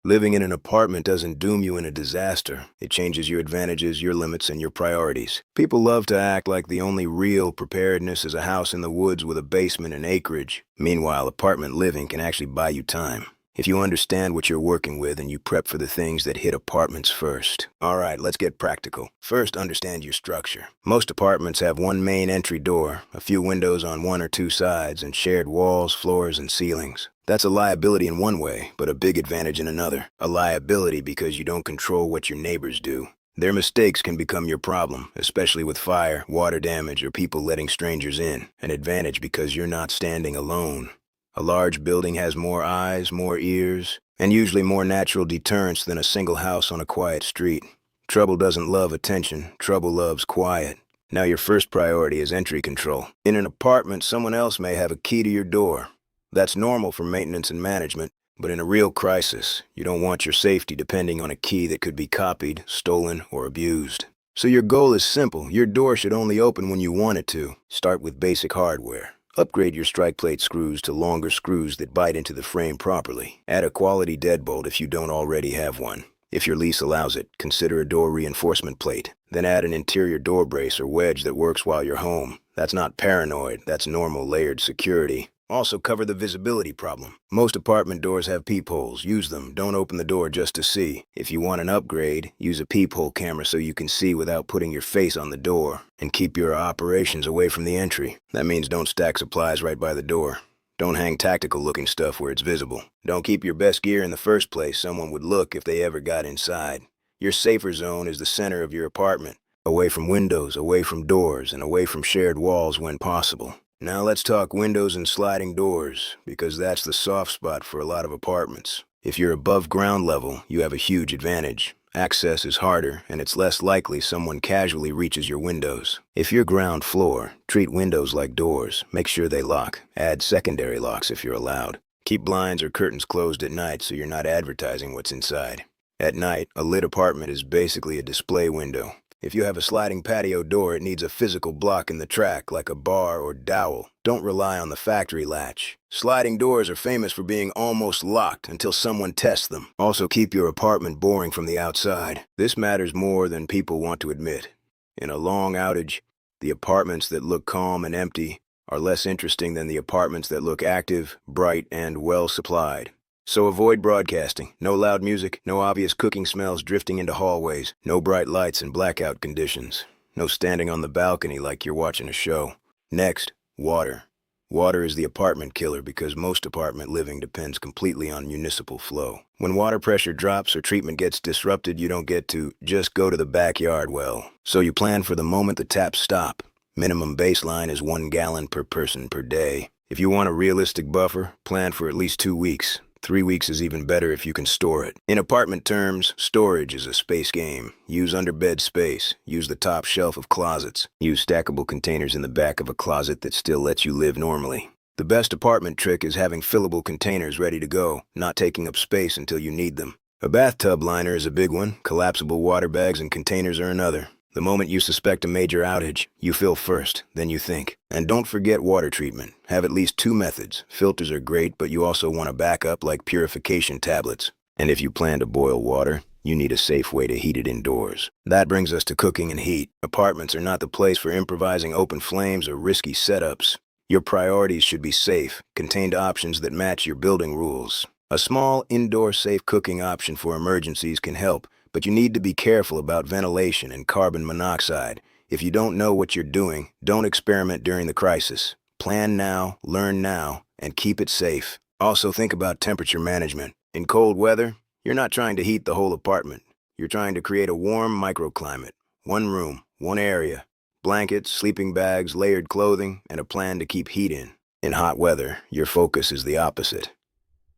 Living in an apartment doesn't doom you in a disaster. It changes your advantages, your limits, and your priorities. People love to act like the only real preparedness is a house in the woods with a basement and acreage. Meanwhile, apartment living can actually buy you time, if you understand what you're working with and you prep for the things that hit apartments first. All right, let's get practical. First, understand your structure. Most apartments have one main entry door, a few windows on one or two sides, and shared walls, floors, and ceilings. That's a liability in one way, but a big advantage in another. A liability because you don't control what your neighbors do. Their mistakes can become your problem, especially with fire, water damage, or people letting strangers in. An advantage because you're not standing alone. A large building has more eyes, more ears, and usually more natural deterrence than a single house on a quiet street. Trouble doesn't love attention, trouble loves quiet. Now your first priority is entry control. In an apartment, someone else may have a key to your door. That's normal for maintenance and management, but in a real crisis, you don't want your safety depending on a key that could be copied, stolen, or abused. So your goal is simple. Your door should only open when you want it to. Start with basic hardware. Upgrade your strike plate screws to longer screws that bite into the frame properly. Add a quality deadbolt if you don't already have one. If your lease allows it, consider a door reinforcement plate. Then add an interior door brace or wedge that works while you're home. That's not paranoid, that's normal layered security. Also cover the visibility problem. Most apartment doors have peepholes. Use them. Don't open the door just to see. If you want an upgrade, use a peephole camera so you can see without putting your face on the door. And keep your operations away from the entry. That means don't stack supplies right by the door. Don't hang tactical-looking stuff where it's visible. Don't keep your best gear in the first place someone would look if they ever got inside. Your safer zone is the center of your apartment. Away from windows, away from doors, and away from shared walls when possible. Now let's talk windows and sliding doors, because that's the soft spot for a lot of apartments. If you're above ground level, you have a huge advantage. Access is harder, and it's less likely someone casually reaches your windows. If you're ground floor, treat windows like doors. Make sure they lock. Add secondary locks if you're allowed. Keep blinds or curtains closed at night so you're not advertising what's inside. At night, a lit apartment is basically a display window. If you have a sliding patio door, it needs a physical block in the track, like a bar or dowel. Don't rely on the factory latch. Sliding doors are famous for being almost locked until someone tests them. Also, keep your apartment boring from the outside. This matters more than people want to admit. In a long outage, the apartments that look calm and empty are less interesting than the apartments that look active, bright, and well supplied. So avoid broadcasting. No loud music, no obvious cooking smells drifting into hallways, no bright lights and blackout conditions, no standing on the balcony like you're watching a show. Next, water. Water is the apartment killer because most apartment living depends completely on municipal flow. When water pressure drops or treatment gets disrupted, you don't get to just go to the backyard well. So you plan for the moment the taps stop. Minimum baseline is 1 gallon per person per day. If you want a realistic buffer, plan for at least 2 weeks. 3 weeks is even better if you can store it. In apartment terms, storage is a space game. Use underbed space. Use the top shelf of closets. Use stackable containers in the back of a closet that still lets you live normally. The best apartment trick is having fillable containers ready to go, not taking up space until you need them. A bathtub liner is a big one. Collapsible water bags and containers are another. The moment you suspect a major outage, you fill first, then you think. And don't forget water treatment. Have at least 2 methods. Filters are great, but you also want a backup like purification tablets. And if you plan to boil water, you need a safe way to heat it indoors. That brings us to cooking and heat. Apartments are not the place for improvising open flames or risky setups. Your priorities should be safe, contained options that match your building rules. A small, indoor safe cooking option for emergencies can help, but you need to be careful about ventilation and carbon monoxide. If you don't know what you're doing, don't experiment during the crisis. Plan now, learn now, and keep it safe. Also think about temperature management. In cold weather, you're not trying to heat the whole apartment. You're trying to create a warm microclimate. 1 room, 1 area. Blankets, sleeping bags, layered clothing, and a plan to keep heat in. In hot weather, your focus is the opposite.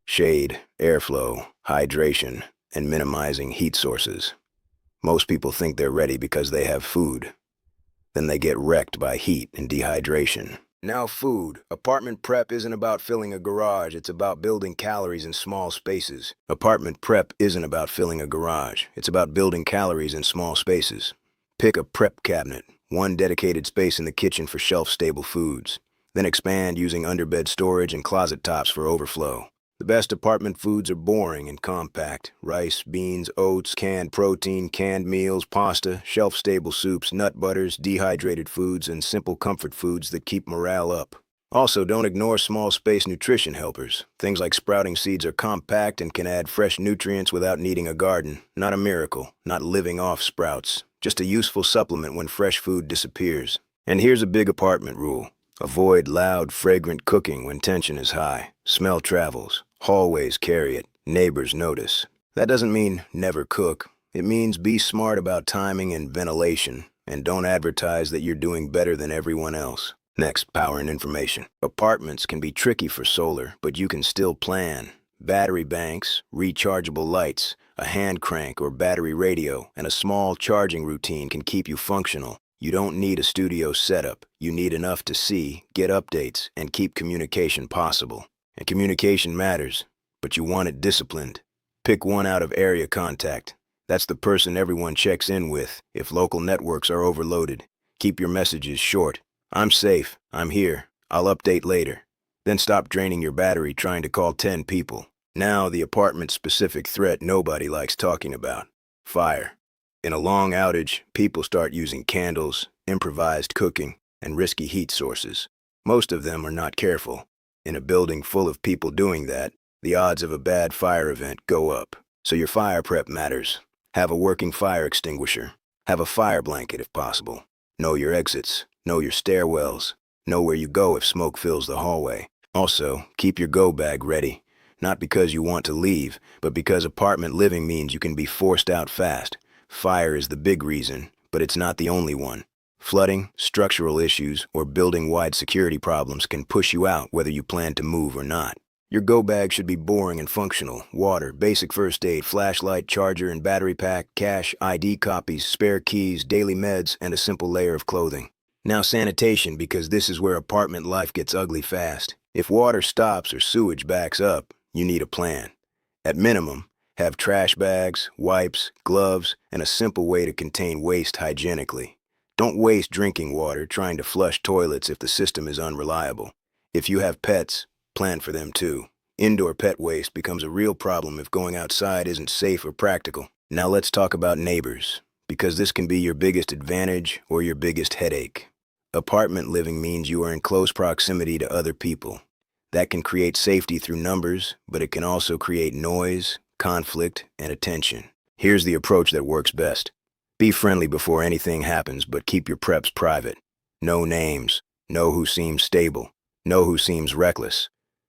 Shade, airflow, hydration, and minimizing heat sources. Most people think they're ready because they have food. Then they get wrecked by heat and dehydration. Now food. Apartment prep isn't about filling a garage, it's about building calories in small spaces. Apartment prep isn't about filling a garage, it's about building calories in small spaces. Pick a prep cabinet, 1 dedicated space in the kitchen for shelf-stable foods. Then expand using underbed storage and closet tops for overflow. The best apartment foods are boring and compact. Rice, beans, oats, canned protein, canned meals, pasta, shelf-stable soups, nut butters, dehydrated foods, and simple comfort foods that keep morale up. Also, don't ignore small space nutrition helpers. Things like sprouting seeds are compact and can add fresh nutrients without needing a garden. Not a miracle, not living off sprouts. Just a useful supplement when fresh food disappears. And here's a big apartment rule. Avoid loud, fragrant cooking when tension is high. Smell travels. Hallways carry it. Neighbors notice. That doesn't mean never cook. It means be smart about timing and ventilation, and don't advertise that you're doing better than everyone else. Next, power and information. Apartments can be tricky for solar, but you can still plan. Battery banks, rechargeable lights, a hand crank or battery radio, and a small charging routine can keep you functional. You don't need a studio setup. You need enough to see, get updates, and keep communication possible. And communication matters, but you want it disciplined. Pick one out of area contact. That's the person everyone checks in with if local networks are overloaded. Keep your messages short. I'm safe. I'm here. I'll update later. Then stop draining your battery trying to call 10 people. Now the apartment-specific threat nobody likes talking about. Fire. In a long outage, people start using candles, improvised cooking, and risky heat sources. Most of them are not careful. In a building full of people doing that, the odds of a bad fire event go up. So your fire prep matters. Have a working fire extinguisher. Have a fire blanket if possible. Know your exits. Know your stairwells. Know where you go if smoke fills the hallway. Also, keep your go bag ready. Not because you want to leave, but because apartment living means you can be forced out fast. Fire is the big reason, but it's not the only one. Flooding, structural issues, or building-wide security problems can push you out whether you plan to move or not. Your go bag should be boring and functional. Water, basic first aid, flashlight, charger and battery pack, cash, ID copies, spare keys, daily meds, and a simple layer of clothing. Now sanitation, because this is where apartment life gets ugly fast. If water stops or sewage backs up, you need a plan. At minimum, have trash bags, wipes, gloves, and a simple way to contain waste hygienically. Don't waste drinking water trying to flush toilets if the system is unreliable. If you have pets, plan for them too. Indoor pet waste becomes a real problem if going outside isn't safe or practical. Now let's talk about neighbors, because this can be your biggest advantage or your biggest headache. Apartment living means you are in close proximity to other people. That can create safety through numbers, but it can also create noise, conflict, and attention. Here's the approach that works best. Be friendly before anything happens, but keep your preps private. No names. Know who seems stable. Know who seems reckless.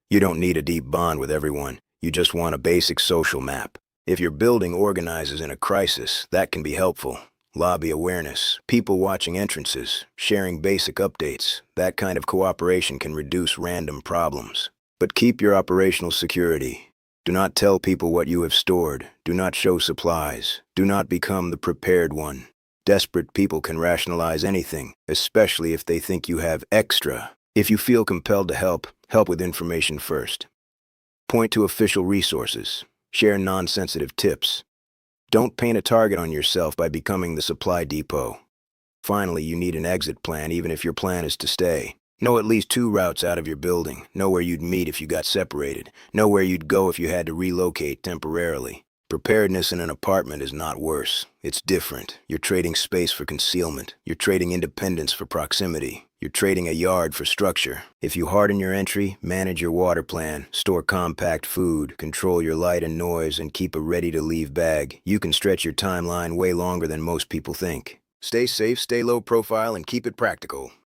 You don't need a deep bond with everyone. You just want a basic social map. If your building organizes in a crisis, that can be helpful. Lobby awareness, people watching entrances, sharing basic updates. That kind of cooperation can reduce random problems. But keep your operational security. Do not tell people what you have stored. Do not show supplies. Do not become the prepared one. Desperate people can rationalize anything, especially if they think you have extra. If you feel compelled to help, help with information first. Point to official resources. Share non-sensitive tips. Don't paint a target on yourself by becoming the supply depot. Finally, you need an exit plan even if your plan is to stay. Know at least 2 routes out of your building. Know where you'd meet if you got separated. Know where you'd go if you had to relocate temporarily. Preparedness in an apartment is not worse. It's different. You're trading space for concealment. You're trading independence for proximity. You're trading a yard for structure. If you harden your entry, manage your water plan, store compact food, control your light and noise, and keep a ready-to-leave bag, you can stretch your timeline way longer than most people think. Stay safe, stay low profile, and keep it practical.